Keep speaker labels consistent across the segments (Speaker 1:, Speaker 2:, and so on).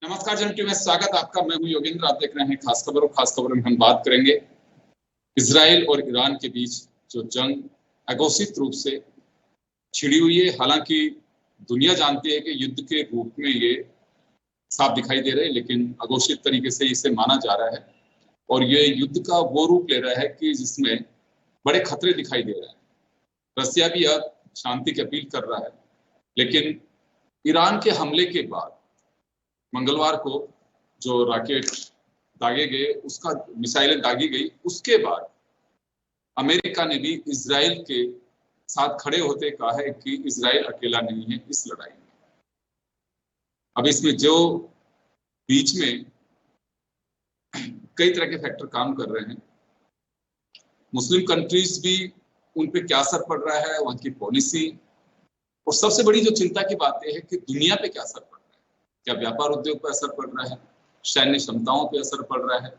Speaker 1: नमस्कार जनटी में स्वागत आपका। मैं हूं योगेंद्र। आप देख रहे हैं खास खबर, और खास खबर में हम बात करेंगे इजराइल और ईरान के बीच जो जंग अघोषित रूप से छिड़ी हुई है। हालांकि दुनिया जानती है कि युद्ध के रूप में ये साफ दिखाई दे रहे हैं, लेकिन अघोषित तरीके से इसे माना जा रहा है और ये युद्ध का वो रूप ले रहा है कि जिसमें बड़े खतरे दिखाई दे रहे हैं। रसिया भी अब शांति की अपील कर रहा है, लेकिन ईरान के हमले के बाद मंगलवार को जो रॉकेट दागे गए, उसका मिसाइलें दागी गई, उसके बाद अमेरिका ने भी इजराइल के साथ खड़े होते कहा है कि इजराइल अकेला नहीं है इस लड़ाई में। अब इसमें जो बीच में कई तरह के फैक्टर काम कर रहे हैं, मुस्लिम कंट्रीज भी उन पे क्या असर पड़ रहा है, वहां की पॉलिसी, और सबसे बड़ी जो चिंता की बात यह है कि दुनिया पे क्या असर पड़ रहा है। क्या व्यापार उद्योग पर असर पड़ रहा है, सैन्य क्षमताओं पर असर पड़ रहा है।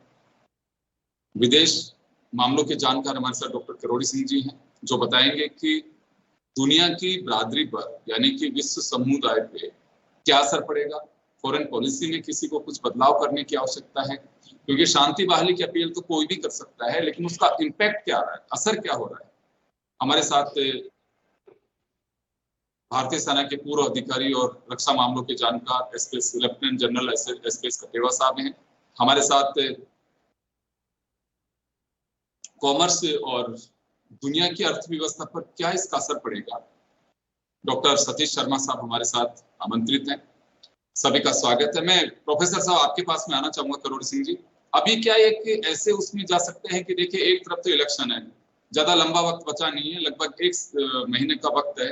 Speaker 1: विदेश मामलों के जानकार हमारे साथ डॉक्टर किरोड़ी सिंह जी हैं, जो बताएंगे कि दुनिया की बरादरी पर यानी कि विश्व समुदाय पे क्या असर पड़ेगा। फॉरेन पॉलिसी में किसी को कुछ बदलाव करने की आवश्यकता है, क्योंकि शांति बहाली की अपील तो कोई भी कर सकता है, लेकिन उसका इम्पैक्ट क्या आ रहा है, असर क्या हो रहा है। हमारे साथ भारतीय सेना के पूर्व अधिकारी और रक्षा मामलों के जानकार SPS lieutenant general SPS Katewa साहब हैं। हमारे साथ कॉमर्स और दुनिया की अर्थव्यवस्था पर क्या इसका असर पड़ेगा, डॉक्टर सतीश शर्मा साहब हमारे साथ आमंत्रित हैं। सभी का स्वागत है। मैं प्रोफेसर साहब आपके पास में आना चाहूंगा। किरोड़ी सिंह जी, अभी क्या एक ऐसे उसमें जा सकते हैं कि देखिए, एक तरफ तो इलेक्शन है, ज्यादा लंबा वक्त बचा नहीं है, लगभग 1 महीने का वक्त है।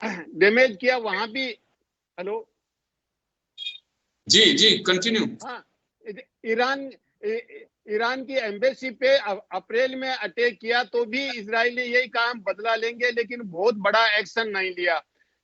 Speaker 2: डैमेज किया वहां भी। हेलो,
Speaker 1: जी जी कंटिन्यू।
Speaker 2: हाँ, ईरान ईरान की एम्बेसी पे अप्रैल में अटैक किया तो भी इजराइल ने यही कहा हम बदला लेंगे, लेकिन बहुत बड़ा एक्शन नहीं लिया।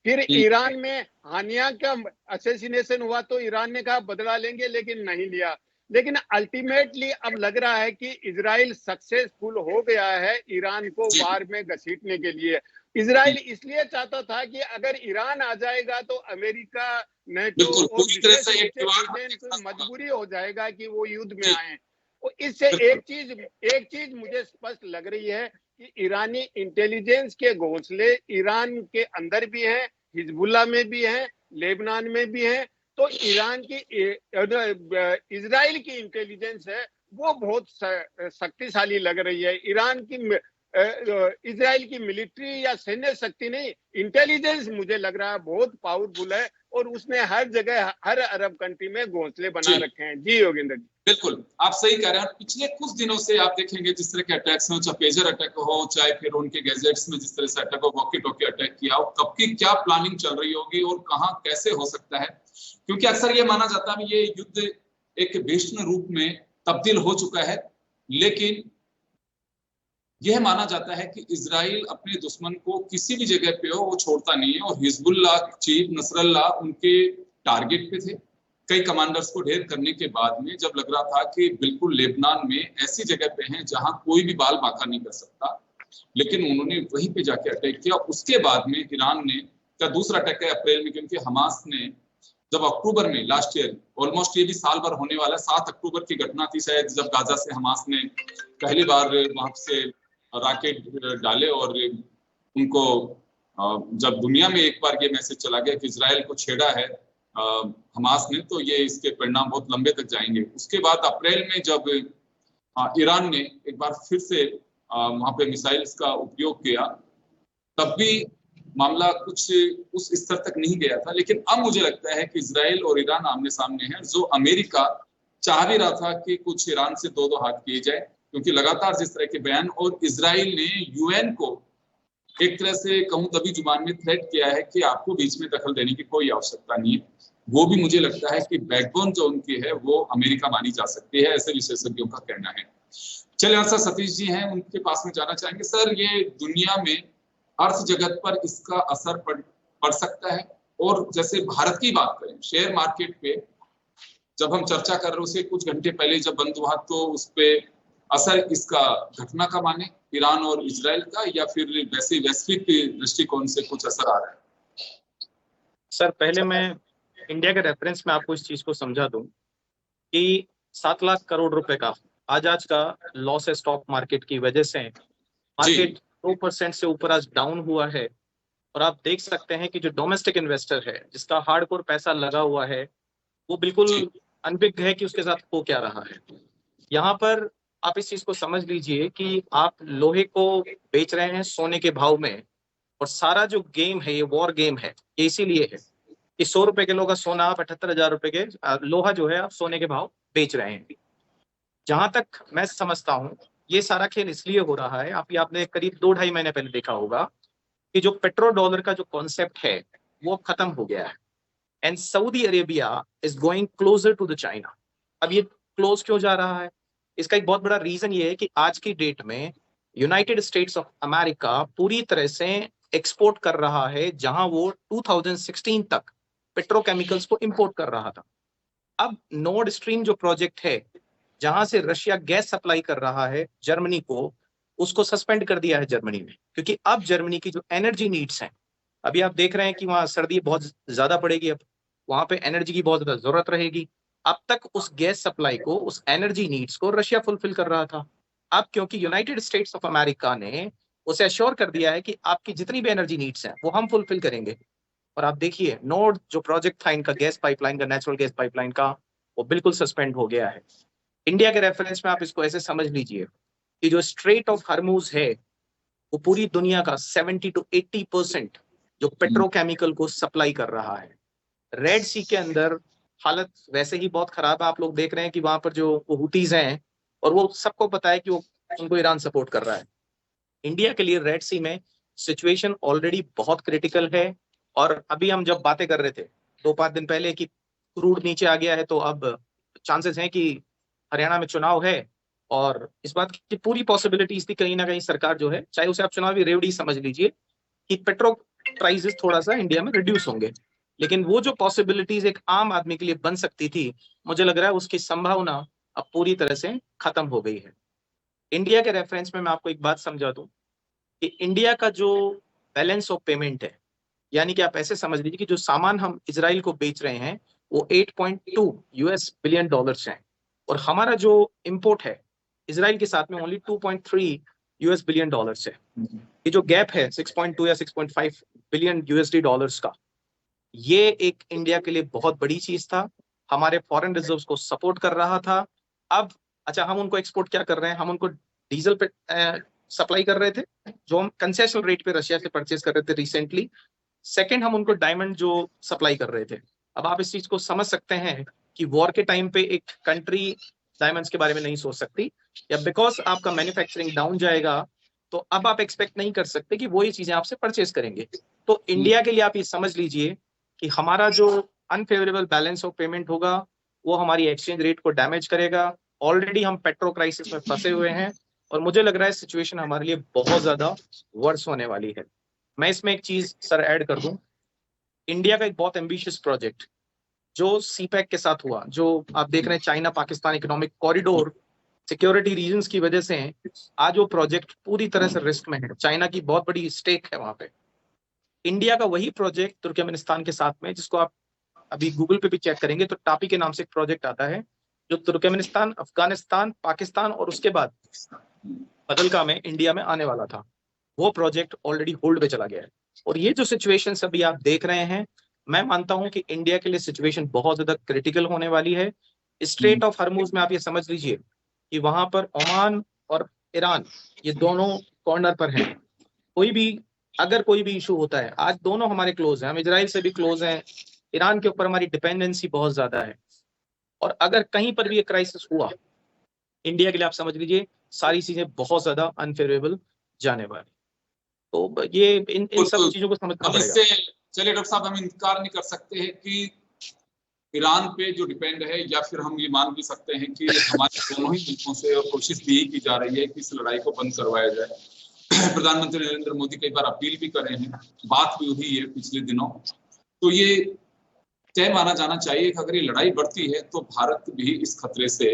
Speaker 2: फिर ईरान में हानिया का असैसिनेशन हुआ तो ईरान ने कहा बदला लेंगे, लेकिन नहीं लिया। लेकिन अल्टीमेटली अब लग रहा है कि इजराइल सक्सेसफुल हो गया है ईरान को वार में घसीटने के लिए। इजराइल इसलिए चाहता था कि अगर ईरान आ जाएगा तो अमेरिका, नेटो
Speaker 1: बिल्कुल
Speaker 2: और
Speaker 1: पूरी तरह
Speaker 2: विशेष
Speaker 1: से
Speaker 2: रूप
Speaker 1: एक
Speaker 2: से
Speaker 1: दीवार
Speaker 2: ब्रिटेन को
Speaker 1: होगा।
Speaker 2: मजबूरी हो जाएगा कि वो युद्ध में
Speaker 1: जी
Speaker 2: आए। और इससे
Speaker 1: बिल्कुल।
Speaker 2: एक चीज मुझे स्पष्ट लग रही है कि ईरानी इंटेलिजेंस के घोंसले ईरान के अंदर भी हैं, हिजबुल्ला में भी हैं, लेबनान में भी हैं। तो ईरान की इजराइल की इंटेलिजेंस है वो बहुत शक्तिशाली लग रही है। ईरान की इजराइल की मिलिट्री या सैन्य शक्ति नहीं, इंटेलिजेंस मुझे लग रहा है बहुत पावरफुल है, और उसने हर जगह हर अरब कंट्री में घोंसले बना
Speaker 1: जी
Speaker 2: रखे हैं। जी योगेंद्र जी।
Speaker 1: बिल्कुल आप सही कह रहे हैं। पिछले कुछ दिनों से आप देखेंगे जिस तरह के अटैक्स हो, चाहे पेजर अटैक हो, चाहे फिर उनके गैजेट्स में जिस तरह से अटैक हो, वॉकी टॉकी अटैक किया हो, कब की क्या प्लानिंग चल रही होगी और कहां कैसे हो सकता है। क्योंकि अक्सर ये माना जाता है ये युद्ध एक भीषण रूप में तब्दील हो चुका है, लेकिन यह माना जाता है कि इजराइल अपने दुश्मन को किसी भी जगह पे हो वो छोड़ता नहीं है, और हिजबुल्लाह चीफ नसरल्लाह उनके टारगेट पे थे। कई कमांडर्स को ढेर करने के बाद में जब लग रहा था कि बिल्कुल लेबनान में ऐसी जगह पे हैं जहां कोई भी बाल बांका नहीं कर सकता, लेकिन उन्होंने वहीं पे जाके अटैक किया। उसके बाद में ईरान ने का दूसरा अटैक है अप्रैल में, क्योंकि हमास ने जब अक्टूबर में लास्ट ईयर, ऑलमोस्ट ये भी साल भर होने वाला है, 7 अक्टूबर की घटना थी शायद, जब गाजा से हमास ने पहली बार वहां से रॉकेट डाले, और उनको जब दुनिया में एक बार ये मैसेज चला गया कि इजराइल को छेड़ा है हमास ने, तो ये इसके परिणाम बहुत लंबे तक जाएंगे। उसके बाद अप्रैल में जब ईरान ने एक बार फिर से वहां पे मिसाइल्स का उपयोग किया, तब भी मामला कुछ उस स्तर तक नहीं गया था। लेकिन अब मुझे लगता है कि इजराइल और ईरान आमने सामने है, जो अमेरिका चाह भी रहा था कि कुछ ईरान से दो दो हाथ किए जाए, क्योंकि लगातार जिस तरह के बयान, और इजराइल ने यूएन को एक तरह से कहूं दबी जुबान में थ्रेट किया है कि आपको बीच में दखल देने की कोई आवश्यकता नहीं है। वो भी मुझे लगता है कि बैकबोन जो उनकी है वो अमेरिका मानी जा सकती है, ऐसे विशेषज्ञों का कहना है। चलिए यहाँ सर सतीश जी हैं, उनके पास में जाना चाहेंगे। सर ये दुनिया में अर्थ जगत पर इसका असर पड़ सकता है, और जैसे भारत की बात करें, शेयर मार्केट पे जब हम चर्चा कर रहे उससे कुछ घंटे पहले जब बंद हुआ, तो उस पर असर इसका घटना का माने ईरान और इजराइल का, या फिर वैसे वैश्विक दृष्टिकोण से कुछ असर आ रहा है?
Speaker 3: सर पहले मैं इंडिया के रेफरेंस में आपको इस चीज को समझा दूं कि 7 लाख करोड़ रुपए का आज का लॉस है स्टॉक मार्केट की वजह से। मार्केट 2% से ऊपर आज डाउन हुआ है, और आप देख सकते हैं कि जो डोमेस्टिक इन्वेस्टर है जिसका हार्डकोर पैसा लगा हुआ है वो बिल्कुल अनभिज्ञ है कि उसके साथ हो क्या रहा है। यहाँ पर आप इस चीज को समझ लीजिए कि आप लोहे को बेच रहे हैं सोने के भाव में, और सारा जो गेम है ये वॉर गेम है। ये इसीलिए है कि 100 रुपए किलो का सोना आप 78,000 रुपए के लोहा जो है आप सोने के भाव बेच रहे हैं। जहां तक मैं समझता हूं ये सारा खेल इसलिए हो रहा है, आपने करीब 2-2.5 महीने पहले देखा होगा कि जो पेट्रो डॉलर का जो कॉन्सेप्ट है वो खत्म हो गया है, and Saudi Arabia is going closer to the China. अब ये क्लोज क्यों जा रहा है? इसका एक बहुत बड़ा रीजन ये है कि आज की डेट में यूनाइटेड स्टेट्स ऑफ अमेरिका पूरी तरह से एक्सपोर्ट कर रहा है, जहां वो 2016 तक पेट्रोकेमिकल्स को इंपोर्ट कर रहा था। अब नॉर्ड स्ट्रीम जो प्रोजेक्ट है जहां से रशिया गैस सप्लाई कर रहा है जर्मनी को, उसको सस्पेंड कर दिया है जर्मनी में, क्योंकि अब जर्मनी की जो एनर्जी नीड्स हैं, अभी आप देख रहे हैं कि वहां सर्दी बहुत ज्यादा पड़ेगी, अब वहां पे एनर्जी की बहुत ज्यादा जरूरत रहेगी। अब तक उस गैस सप्लाई को, उस एनर्जी नीड्स को रशिया फुलफिल कर रहा था। अब क्योंकि यूनाइटेड स्टेट्स ऑफ अमेरिका ने उसे अश्योर कर दिया है कि आपकी जितनी भी एनर्जी नीड्स हैं वो हम फुलफिल करेंगे, और आप देखिए नॉर्ड जो प्रोजेक्ट था इनका गैस पाइपलाइन का, नेचुरल गैस पाइपलाइन का, वो बिल्कुल सस्पेंड हो गया है। इंडिया के रेफरेंस में आप इसको ऐसे समझ लीजिए कि जो स्ट्रेट ऑफ हरमुज है वो पूरी दुनिया का 70 to 80% जो पेट्रोकेमिकल को सप्लाई कर रहा है। रेड सी के अंदर हालत वैसे ही बहुत खराब है, आप लोग देख रहे हैं कि वहां पर जो हुतीज हैं, और वो सबको पता है कि वो उनको ईरान सपोर्ट कर रहा है। इंडिया के लिए रेड सी में सिचुएशन ऑलरेडी बहुत क्रिटिकल है, और अभी हम जब बातें कर रहे थे 2-5 दिन पहले कि क्रूड नीचे आ गया है, तो अब चांसेस हैं कि हरियाणा में चुनाव है, और इस बात की पूरी पॉसिबिलिटीज थी कहीं ना कहीं सरकार जो है, चाहे उसे आप चुनावी रेवड़ी समझ लीजिए, कि पेट्रोल प्राइसेस थोड़ा सा इंडिया में रिड्यूस होंगे। लेकिन वो जो पॉसिबिलिटीज एक आम आदमी के लिए बन सकती थी, मुझे लग रहा है उसकी संभावना अब पूरी तरह से खत्म हो गई है। इंडिया के रेफरेंस में मैं आपको एक बात समझा दूं कि इंडिया का जो बैलेंस ऑफ पेमेंट है, यानी कि आप ऐसे समझ लीजिए कि जो सामान हम इजराइल को बेच रहे हैं वो 8.2 यूएस बिलियन डॉलर्स हैं, और हमारा जो इंपोर्ट है इजराइल के साथ में ओनली 2.3 यूएस बिलियन डॉलर्स है। ये जो गैप है 6.2 या 6.5 बिलियन यूएसडी डॉलर्स का, ये एक इंडिया के लिए बहुत बड़ी चीज था, हमारे फॉरेन रिजर्व्स को सपोर्ट कर रहा था। अब अच्छा, हम उनको एक्सपोर्ट क्या कर रहे हैं, हम उनको डीजल पे सप्लाई कर रहे थे जो हम कंसेशनल रेट पे रशिया से परचेज कर रहे थे रिसेंटली। सेकंड, हम उनको डायमंड जो सप्लाई कर रहे थे। अब आप इस चीज को समझ सकते हैं कि वॉर के टाइम पे एक कंट्री डायमंड्स के बारे में नहीं सोच सकती, या बिकॉज आपका मैन्युफैक्चरिंग डाउन जाएगा तो अब आप एक्सपेक्ट नहीं कर सकते कि वो ये चीजें आपसे परचेज करेंगे। तो इंडिया के लिए आप ये समझ लीजिए कि हमारा जो अनफेवरेबल बैलेंस ऑफ पेमेंट होगा वो हमारी एक्सचेंज रेट को डैमेज करेगा। ऑलरेडी हम पेट्रो क्राइसिस में फंसे हुए हैं, और मुझे लग रहा है सिचुएशन हमारे लिए बहुत ज्यादा वर्स होने वाली है। मैं इसमें एक चीज सर ऐड कर दूं, इंडिया का एक बहुत एम्बिशियस प्रोजेक्ट जो सीपैक के साथ हुआ, जो आप देख रहे हैं China Pakistan economic corridor, security reasons की वजह से आज वो प्रोजेक्ट पूरी तरह से रिस्क में है। चाइना की बहुत बड़ी स्टेक है वहां पे। इंडिया का वही प्रोजेक्ट तुर्कमेनिस्तान के साथ में, जिसको आप अभी गूगल पे भी चेक करेंगे तो टापी के नाम से एक प्रोजेक्ट आता है, जो तुर्कमेनिस्तान, अफगानिस्तान, पाकिस्तान और उसके बाद बदलका में इंडिया में आने वाला था, वो प्रोजेक्ट ऑलरेडी होल्ड पे चला गया है। और ये जो सिचुएशन अभी आप देख रहे हैं, मैं मानता हूं कि इंडिया के लिए सिचुएशन बहुत ज्यादा क्रिटिकल होने वाली है। स्ट्रेट ऑफ हर्मुज में आप ये समझ लीजिए कि वहां पर ओमान और ईरान, ये दोनों कॉर्नर पर हैं। कोई भी अगर कोई भी इशू होता है, आज दोनों हमारे क्लोज हैं, हम इजराइल से भी क्लोज हैं, ईरान के ऊपर हमारी डिपेंडेंसी बहुत ज्यादा है, और अगर कहीं पर भी एक क्राइसिस हुआ इंडिया के लिए, आप समझ लीजिए सारी चीजें बहुत ज्यादा अनफेवरेबल जाने वाली। तो ये इन सब चीजों को समझना
Speaker 1: अब
Speaker 3: पड़ेगा।
Speaker 1: इससे चलिए डॉक्टर साहब, हम इनकार नहीं कर सकते हैं कि ईरान पे जो डिपेंड है, या फिर हम ये मान भी सकते हैं कि हमारे दोनों ही मुल्कों से कोशिश भी की जा रही है कि इस लड़ाई को बंद करवाया जाए। प्रधानमंत्री नरेंद्र मोदी कई बार अपील भी कर रहे हैं, बात भी हुई है पिछले दिनों। तो ये तय माना जाना चाहिए कि अगर ये लड़ाई बढ़ती है तो भारत भी इस खतरे से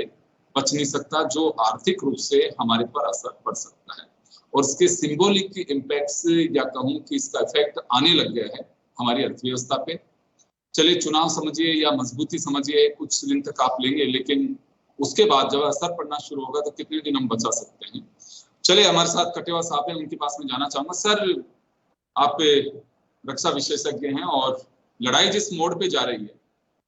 Speaker 1: बच नहीं सकता, जो आर्थिक रूप से हमारे पर असर पड़ सकता है, और इसके सिंबॉलिक इम्पैक्ट्स या कहूं कि इसका इफेक्ट आने लग गया है हमारी अर्थव्यवस्था पे। चलिए चुनाव समझिए या मजबूती समझिए, कुछ दिन तक आप लेंगे, लेकिन उसके बाद जब असर पड़ना शुरू होगा तो कितने दिन हम बचा सकते हैं। चलिए, हमारे साथ कटेवा साहब हैं, उनके पास में जाना चाहूंगा। सर, आप रक्षा विशेषज्ञ हैं, और लड़ाई जिस मोड़ पे जा रही है,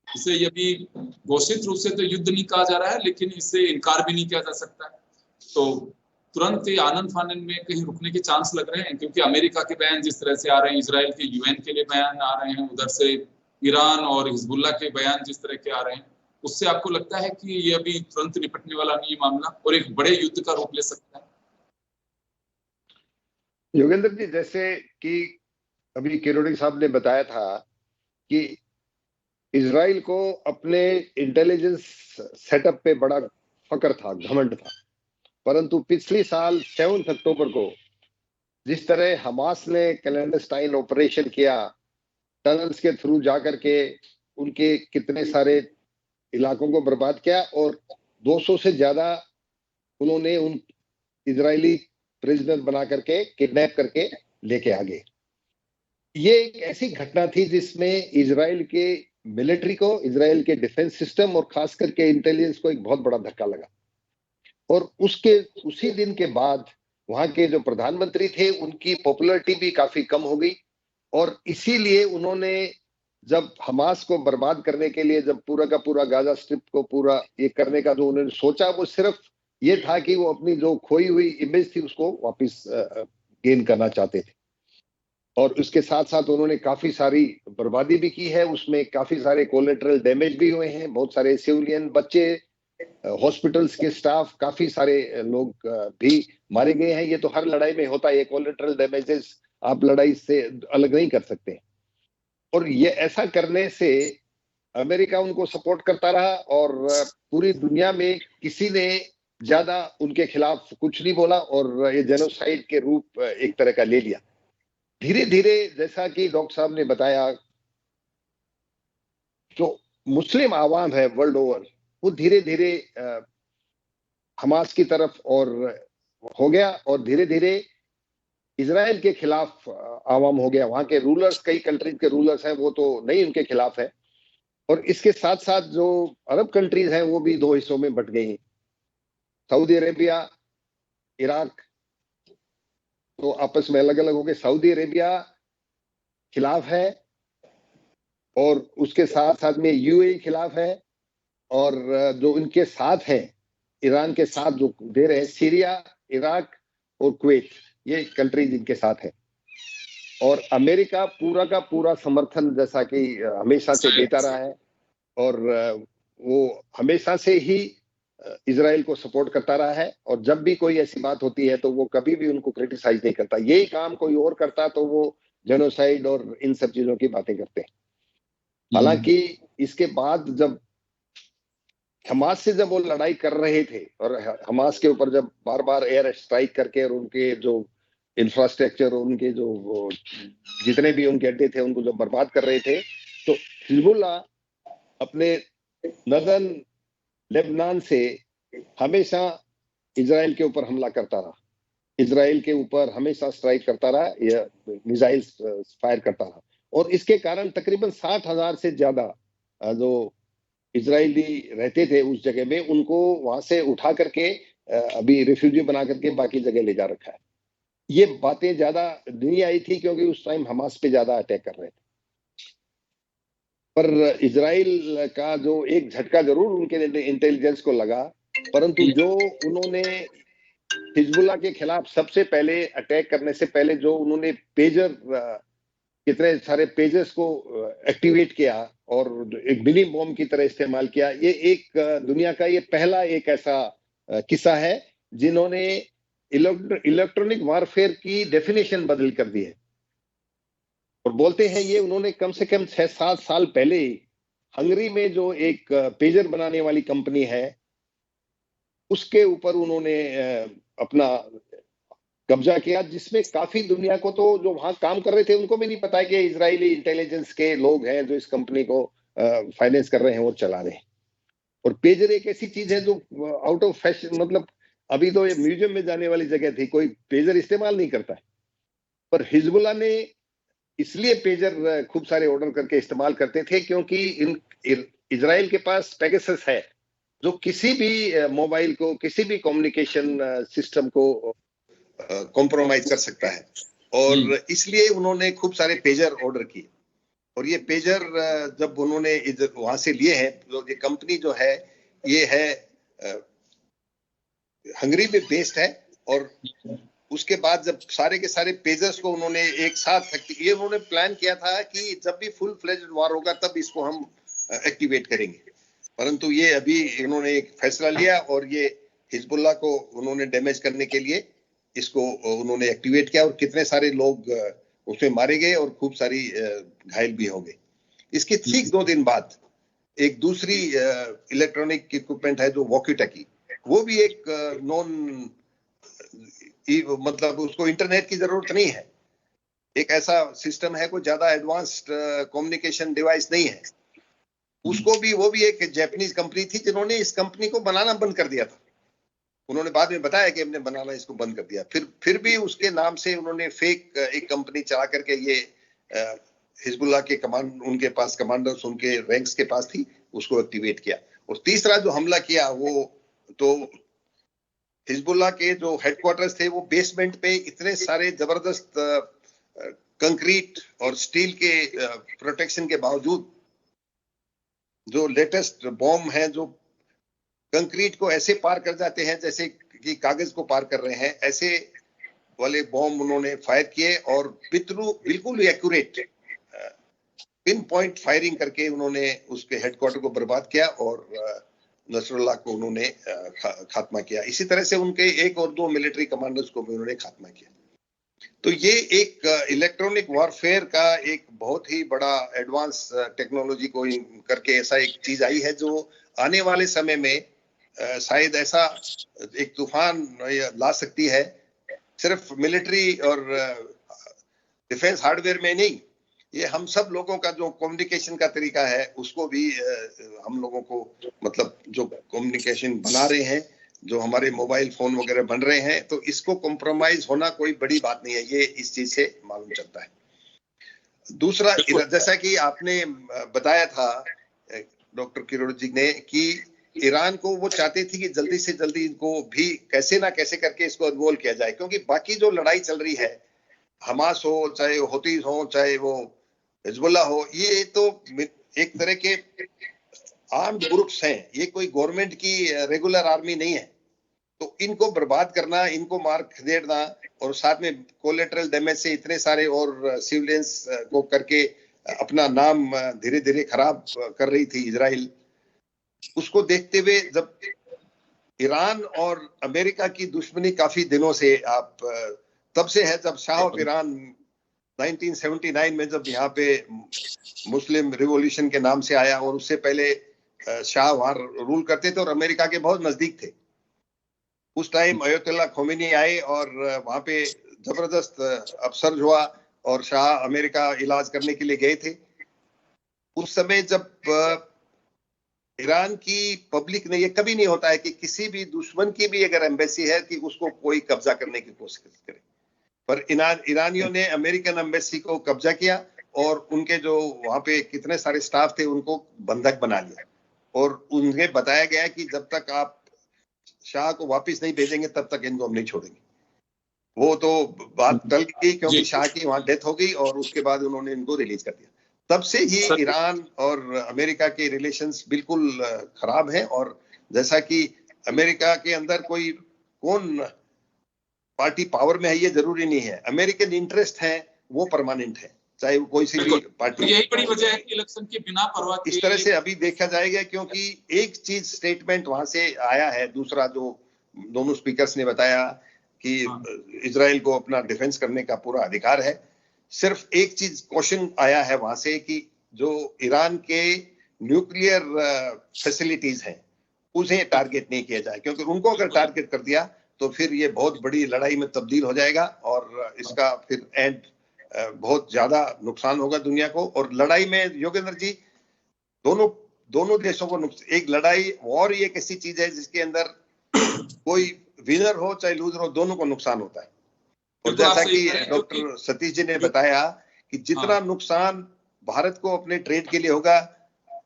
Speaker 1: इसे यदि घोषित रूप से तो युद्ध नहीं कहा जा रहा है, लेकिन इससे इनकार भी नहीं किया जा सकता है। तो तुरंत ही आनन फानन में कहीं रुकने के चांस लग रहे हैं, क्योंकि अमेरिका के बयान जिस तरह से आ रहे हैं, इजराइल के यूएन के लिए बयान आ रहे हैं, उधर से ईरान और हिजबुल्ला के बयान जिस तरह के आ रहे हैं, उससे आपको लगता है कि ये अभी तुरंत निपटने वाला नहीं मामला और एक बड़े युद्ध का रूप ले सकता है?
Speaker 4: योगेंद्र जी, जैसे कि अभी किरोड़ी साहब ने बताया था कि इजराइल को अपने इंटेलिजेंस सेटअप पे बड़ा फक्र था, घमंड था, परंतु पिछले साल 7 अक्टूबर को जिस तरह हमास ने क्लैंडस्टाइन ऑपरेशन किया, टनल्स के थ्रू जाकर के उनके कितने सारे इलाकों को बर्बाद किया, और 200 से ज्यादा उन्होंने उन इजरायली प्रिजनर बना करके किडनैप करके लेके आ गए। ये एक ऐसी घटना थी जिसमें इजराइल के मिलिट्री को, इजराइल के डिफेंस सिस्टम और खास करके इंटेलिजेंस को एक बहुत बड़ा धक्का लगा। और उसके उसी दिन के बाद वहां के जो प्रधानमंत्री थे उनकी पॉपुलैरिटी भी काफी कम हो गई, और इसीलिए उन्होंने जब हमास को बर्बाद करने के लिए, जब पूरा का पूरा गाजा स्ट्रिप को पूरा ये करने का जो उन्होंने सोचा, वो सिर्फ ये था कि वो अपनी जो खोई हुई इमेज थी उसको वापस गेन करना चाहते थे। और उसके साथ साथ उन्होंने काफी सारी बर्बादी भी की है, उसमें काफी सारे कोलेटरल डैमेज भी हुए हैं, बहुत सारे सिविलियन, बच्चे, हॉस्पिटल्स के स्टाफ, काफी सारे लोग भी मारे गए हैं। ये तो हर लड़ाई में होता है, ये कोलेटरल डैमेजेस आप लड़ाई से अलग नहीं कर सकते। और ये ऐसा करने से अमेरिका उनको सपोर्ट करता रहा और पूरी दुनिया में किसी ने ज्यादा उनके खिलाफ कुछ नहीं बोला और ये जेनोसाइड के रूप एक तरह का ले लिया। धीरे धीरे जैसा कि डॉक्टर साहब ने बताया, जो मुस्लिम आवाम है वर्ल्ड ओवर, वो धीरे धीरे हमास की तरफ और हो गया और धीरे धीरे इजराइल के खिलाफ आवाम हो गया। वहां के रूलर्स, कई कंट्रीज के रूलर्स हैं, वो तो नहीं उनके खिलाफ है। और इसके साथ साथ जो अरब कंट्रीज हैं वो भी दो हिस्सों में बट गई हैं। सऊदी अरेबिया, इराक तो आपस में अलग अलग हो गए। सऊदी अरेबिया खिलाफ है और उसके साथ साथ में यूएई खिलाफ है, और जो इनके साथ है ईरान के साथ जो दे रहे हैं, सीरिया, इराक और कुवैत, ये कंट्रीज इनके साथ है। और अमेरिका पूरा का पूरा समर्थन जैसा कि हमेशा से देता रहा है और वो हमेशा से ही इजराइल को सपोर्ट करता रहा है। और जब भी कोई ऐसी बात होती है तो वो कभी भी उनको क्रिटिसाइज नहीं करता। यही काम कोई और करता तो वो जेनोसाइड और इन सब चीजों की बातें करते हैं। हालांकि इसके बाद जब हमास से जब वो लड़ाई कर रहे थे और हमास के ऊपर जब बार बार एयर स्ट्राइक करके और उनके जो इंफ्रास्ट्रक्चर, उनके जो जितने भी उनके अड्डे थे उनको जब बर्बाद कर रहे थे, तो हिजबुल्लाह अपने नदन लेबनान से हमेशा इजराइल के ऊपर हमला करता रहा, इजराइल के ऊपर हमेशा स्ट्राइक करता रहा, या मिसाइल फायर करता रहा। और इसके कारण तकरीबन 60,000 से ज्यादा जो इजरायली रहते थे उस जगह में, उनको वहां से उठा करके अभी रिफ्यूजी बना करके बाकी जगह ले जा रखा है। ये बातें ज्यादा नहीं आई थी क्योंकि उस टाइम हमास पे ज्यादा अटैक कर रहे थे। पर इजराइल का जो एक झटका जरूर उनके इंटेलिजेंस को लगा, परंतु जो उन्होंने हिजबुल्लाह के खिलाफ सबसे पहले अटैक करने से पहले जो उन्होंने पेजर, कितने सारे पेजर्स को एक्टिवेट किया और एक मिनी बॉम्ब की तरह इस्तेमाल किया, ये एक दुनिया का ये पहला एक ऐसा किस्सा है जिन्होंने इलेक्ट्रॉनिक वारफेयर की डेफिनेशन बदल कर दी है। और बोलते हैं ये उन्होंने कम से कम 6-7 साल पहले हंगरी में जो एक पेजर बनाने वाली कंपनी है उसके ऊपर उन्होंने अपना कब्जा किया, जिसमें काफी दुनिया को, तो जो वहां काम कर रहे थे उनको भी नहीं पता कि इजरायली इंटेलिजेंस के लोग हैं जो इस कंपनी को फाइनेंस कर रहे हैं और चला रहे हैं। और पेजर एक ऐसी चीज है जो आउट ऑफ फैशन, मतलब अभी तो ये म्यूजियम में जाने वाली जगह थी, कोई पेजर इस्तेमाल नहीं करता है। पर हिजबुल्लाह ने इसलिए पेजर खूब सारे ऑर्डर करके इस्तेमाल करते थे क्योंकि इजराइल के पास पेगासस है जो किसी भी मोबाइल को, किसी भी कम्युनिकेशन सिस्टम को कॉम्प्रोमाइज कर सकता है। और इसलिए उन्होंने खूब सारे पेजर ऑर्डर किए। और ये पेजर जब उन्होंने वहां से लिए हैं, तो ये कंपनी जो है ये है हंगरी में बेस्ड है। और उसके बाद जब सारे के सारे पेजर्स को उन्होंने एक साथ, ये उन्होंने प्लान किया था कि जब भी फुल फ्लेज्ड वार होगा तब इसको हम एक्टिवेट करेंगे। परंतु ये अभी इन्होंने एक फैसला लिया और ये हिजबुल्लाह को उन्होंने डैमेज करने के लिए इसको उन्होंने एक्टिवेट किया। और कितने सारे लोग उसमें मारे गए और खूब सारी घायल भी हो गए। इसके ठीक 2 दिन बाद एक दूसरी इलेक्ट्रॉनिक इक्विपमेंट है जो वॉकी टॉकी, वो भी एक नॉन, मतलब उसको इंटरनेट की जरूरत नहीं है, एक ऐसा सिस्टम है, कोई ज्यादा एडवांस्ड कम्युनिकेशन डिवाइस नहीं है। उसको भी, वो भी एक जापानीज कंपनी थी जिन्होंने इस कंपनी को बनाना बंद कर दिया था। उन्होंने बाद में बताया कि हमने बनाना इसको बंद कर दिया। फिर भी उसके नाम से उन्होंने फेक एक कंपनी चला करके ये हिजबुल्लाह के कमांड, उनके पास कमांडर्स, उनके रैंक्स के पास थी, उसको एक्टिवेट किया। और तीसरा जो हमला किया वो तो हिजबुल्लाह के जो हेडक्वार्टर्स थे वो बेसमेंट पे इतने सारे जबरदस्त कंक्रीट और स्टील के प्रोटेक्शन के बावजूद जो लेटेस्ट बॉम्ब हैं जो कंक्रीट को ऐसे पार कर जाते हैं जैसे कि कागज को पार कर रहे हैं, ऐसे वाले बॉम्ब उन्होंने फायर किए। और बिल्कुल एक्यूरेट पिन पॉइंट फायरिंग करके उन्होंने उसके हेडक्वार्टर को बर्बाद किया और नसरुल्लाह को उन्होंने खात्मा किया। इसी तरह से उनके 1 और 2 मिलिट्री कमांडर्स को भी उन्होंने खात्मा किया।
Speaker 5: तो ये एक इलेक्ट्रॉनिक वॉरफेयर का एक बहुत ही बड़ा एडवांस टेक्नोलॉजी को करके ऐसा एक चीज आई है जो आने वाले समय में शायद ऐसा एक तूफान ला सकती है, सिर्फ मिलिट्री और डिफेंस हार्डवेयर में नहीं, ये हम सब लोगों का जो कम्युनिकेशन का तरीका है उसको भी हम लोगों को, मतलब जो कम्युनिकेशन बना रहे हैं, जो हमारे मोबाइल फोन वगैरह बन रहे हैं, तो इसको कॉम्प्रोमाइज होना कोई बड़ी बात नहीं है, ये इस चीज से मालूम चलता है। दूसरा, जैसा कि आपने बताया था डॉक्टर किरोड़ी जी ने, कि ईरान को वो चाहते थे कि जल्दी से जल्दी इनको भी कैसे ना कैसे करके इसको इन्वॉल्व किया जाए, क्योंकि बाकी जो लड़ाई चल रही है, हमास हो, चाहे हुतीज हो, चाहे वो हिजबुल्ला हो, ये तो एक तरह के आर्म्ड ग्रुप्स हैं, ये कोई गवर्नमेंट की रेगुलर आर्मी नहीं है। तो इनको बर्बाद करना, इनको मार खदेड़ना और साथ में कोलेटरल डैमेज से इतने सारे और सिविलियंस को करके अपना नाम धीरे धीरे खराब कर रही थी इजराइल, उसको देखते हुए जब ईरान और अमेरिका की दुश्मनी काफी दिनों से तब से है, जब शाह ऑफ ईरान 1979 में जब यहाँ पे मुस्लिम रिवॉल्यूशन के नाम से आया, और उससे पहले शाह वहां रूल करते थे और अमेरिका के बहुत नजदीक थे। उस टाइम अयतुल्ला खोमेनी आए और वहां पे जबरदस्त अपसर्ज हुआ और शाह अमेरिका इलाज करने के लिए गए थे। उस समय जब ईरान की पब्लिक ने, ये कभी नहीं होता है कि किसी भी दुश्मन की भी अगर एम्बेसी है कि उसको कोई कब्जा करने की कोशिश करे, पर ईरानियों ने अमेरिकन एम्बेसी को कब्जा किया और उनके जो वहां पे कितने सारे स्टाफ थे उनको बंधक बना लिया, और उन्हें बताया गया कि जब तक आप शाह को वापस नहीं भेजेंगे तब तक इनको हम नहीं छोड़ेंगे। वो तो बात टल गई क्योंकि शाह की वहां डेथ हो गई और उसके बाद उन्होंने इनको रिलीज कर दिया। तब से ही ईरान और अमेरिका के रिलेशंस बिल्कुल खराब हैं, और जैसा कि अमेरिका के अंदर कोई कौन पार्टी पावर में है ये जरूरी नहीं है, अमेरिकन इंटरेस्ट है वो परमानेंट है, चाहे वो कोई सी भी पार्टी।
Speaker 1: यही बड़ी वजह है कि इलेक्शन की बिना परवाह
Speaker 5: इस तरह से अभी देखा जाएगा, क्योंकि एक चीज स्टेटमेंट वहां से आया है, दूसरा जो दोनों स्पीकर्स ने बताया कि इजराइल को अपना डिफेंस करने का पूरा अधिकार है। सिर्फ एक चीज क्वेश्चन आया है वहां से कि जो ईरान के न्यूक्लियर फैसिलिटीज हैं उसे टारगेट नहीं किया जाए, क्योंकि उनको अगर टारगेट कर दिया तो फिर ये बहुत बड़ी लड़ाई में तब्दील हो जाएगा और इसका फिर एंड बहुत ज्यादा नुकसान होगा दुनिया को। और लड़ाई में योगेंद्र जी, दोनों देशों को एक लड़ाई और ये एक ऐसी चीज है जिसके अंदर कोई विनर हो चाहे लूजर हो, दोनों को नुकसान होता है। और जैसा कि डॉक्टर सतीश जी ने बताया कि जितना नुकसान भारत को अपने ट्रेड के लिए होगा,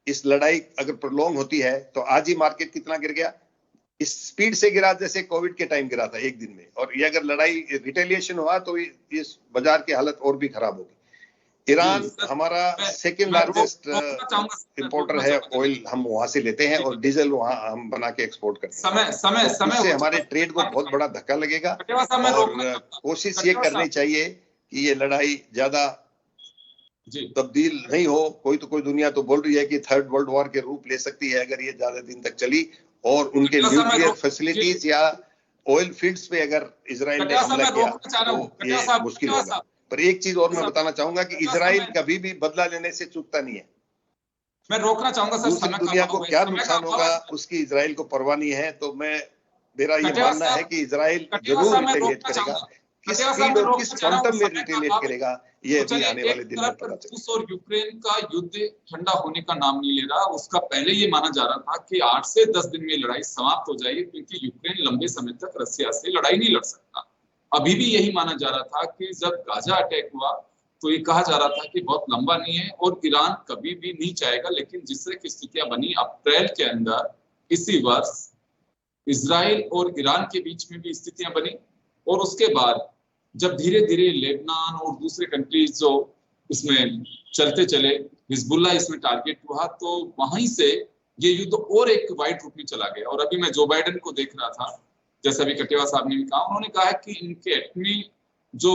Speaker 5: इस लड़ाई अगर प्रोलॉन्ग होती है तो आज ही मार्केट कितना गिर गया, इस स्पीड से गिरा जैसे कोविड के टाइम गिरा था एक दिन में, और ये अगर लड़ाई रिटेलिएशन हुआ तो इस बाजार की हालत और भी खराब होगी। ईरान हमारा सेकेंड लार्जेस्ट इंपोर्टर है, ऑयल हम वहां से लेते हैं और डीजल वहां हम बना के एक्सपोर्ट करते हैं। इससे हमारे ट्रेड को बहुत बड़ा धक्का लगेगा और कोशिश ये करनी चाहिए कि ये लड़ाई ज्यादा तब्दील नहीं हो। कोई दुनिया तो बोल रही है कि थर्ड वर्ल्ड वॉर के रूप ले सकती है अगर ये ज्यादा दिन तक चली और उनके न्यूक्लियर फैसिलिटीज या ऑयल फील्ड्स पे अगर इजराइल ने हमला किया तो ये मुश्किल होगा। पर एक चीज और मैं बताना चाहूंगा कि इजराइल कभी भी बदला लेने से चूकता नहीं है।
Speaker 1: मैं रोकना चाहूंगा सर,
Speaker 5: दूसरी दुनिया को क्या नुकसान होगा उसकी इजराइल को परवाह नहीं है। तो मेरा ये मानना है कि इजराइल जरूर रिटेलिएट करेगा। किस स्पीड और किस क्वांटम में रिटेलिएट करेगा ये भी आने वाले दिन में पता चलेगा।
Speaker 1: रूस और यूक्रेन का युद्ध ठंडा होने का नाम नहीं ले रहा। उसका पहले ये माना जा रहा था कि 8 से 10 दिन में लड़ाई समाप्त हो जाएगी, क्योंकि यूक्रेन लंबे समय तक रसिया से लड़ाई नहीं लड़ सकता। अभी भी यही माना जा रहा था कि जब गाजा अटैक हुआ तो ये कहा जा रहा था कि बहुत लंबा नहीं है और ईरान कभी भी नहीं चाहेगा। लेकिन जिस तरह की स्थितियां बनी अप्रैल के अंदर इसी वर्ष इजराइल और ईरान के बीच में भी स्थितियां बनी, और उसके बाद जब धीरे धीरे लेबनान और दूसरे कंट्रीज जो इसमें चलते चले, हिजबुल्ला इसमें टारगेट हुआ, तो वहीं से ये युद्ध और एक वाइड रूप में चला गया। और अभी मैं जो बाइडेन को देख रहा था, जैसा भी कटेवा साहब ने भी कहा, उन्होंने कहा कि इनके एटमी जो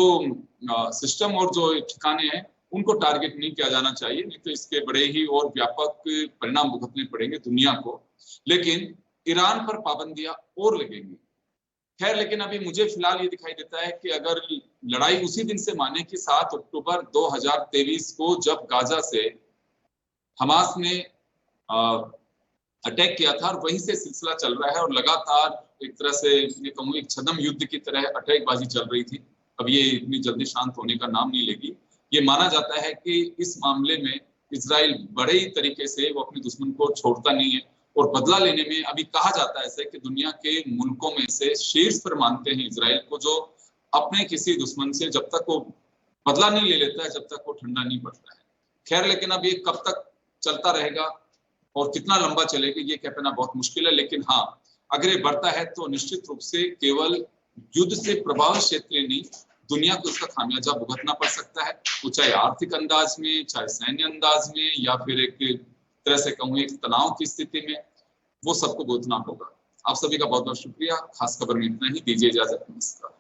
Speaker 1: सिस्टम और जो ठिकाने हैं उनको टारगेट नहीं किया जाना चाहिए, नहीं तो इसके बड़े ही और व्यापक परिणाम भुगतने पड़ेंगे दुनिया को। लेकिन ईरान पर पाबंदियां और लगेंगी। खैर, लेकिन अभी मुझे फिलहाल ये दिखाई देता है कि अगर लड़ाई उसी दिन से माने कि 7 अक्टूबर 2023 को जब गाजा से हमास ने अटैक किया था और वहीं से सिलसिला चल रहा है और लगातार एक तरह से ये कहूँ एक छद्म युद्ध की तरह अटैकबाजी चल रही थी। अब ये इतनी जल्दी शांत होने का नाम नहीं लेगी। ये माना जाता है कि इस मामले में इजराइल बड़े ही तरीके से वो अपने दुश्मन को छोड़ता नहीं है और बदला लेने में अभी कहा जाता है ऐसे कि दुनिया के मुल्कों में से शीर्ष पर मानते हैं इजराइल को, जो अपने किसी दुश्मन से जब तक वो बदला नहीं ले लेता है जब तक वो ठंडा नहीं पड़ता है। खैर, लेकिन अब ये कब तक चलता रहेगा और कितना लंबा चलेगा ये कह पाना बहुत मुश्किल है। लेकिन हाँ, अगर ये बढ़ता है तो निश्चित रूप से केवल युद्ध से प्रभावित क्षेत्र नहीं, दुनिया को इसका खामियाजा भुगतना पड़ सकता है, वो चाहे आर्थिक अंदाज में, चाहे सैन्य अंदाज में, या फिर एक तरह से कहूँ एक तनाव की स्थिति में, वो सबको भुगतना होगा। आप सभी का बहुत बहुत शुक्रिया। खास खबर में इतना ही, दीजिए इजाजत, नमस्कार।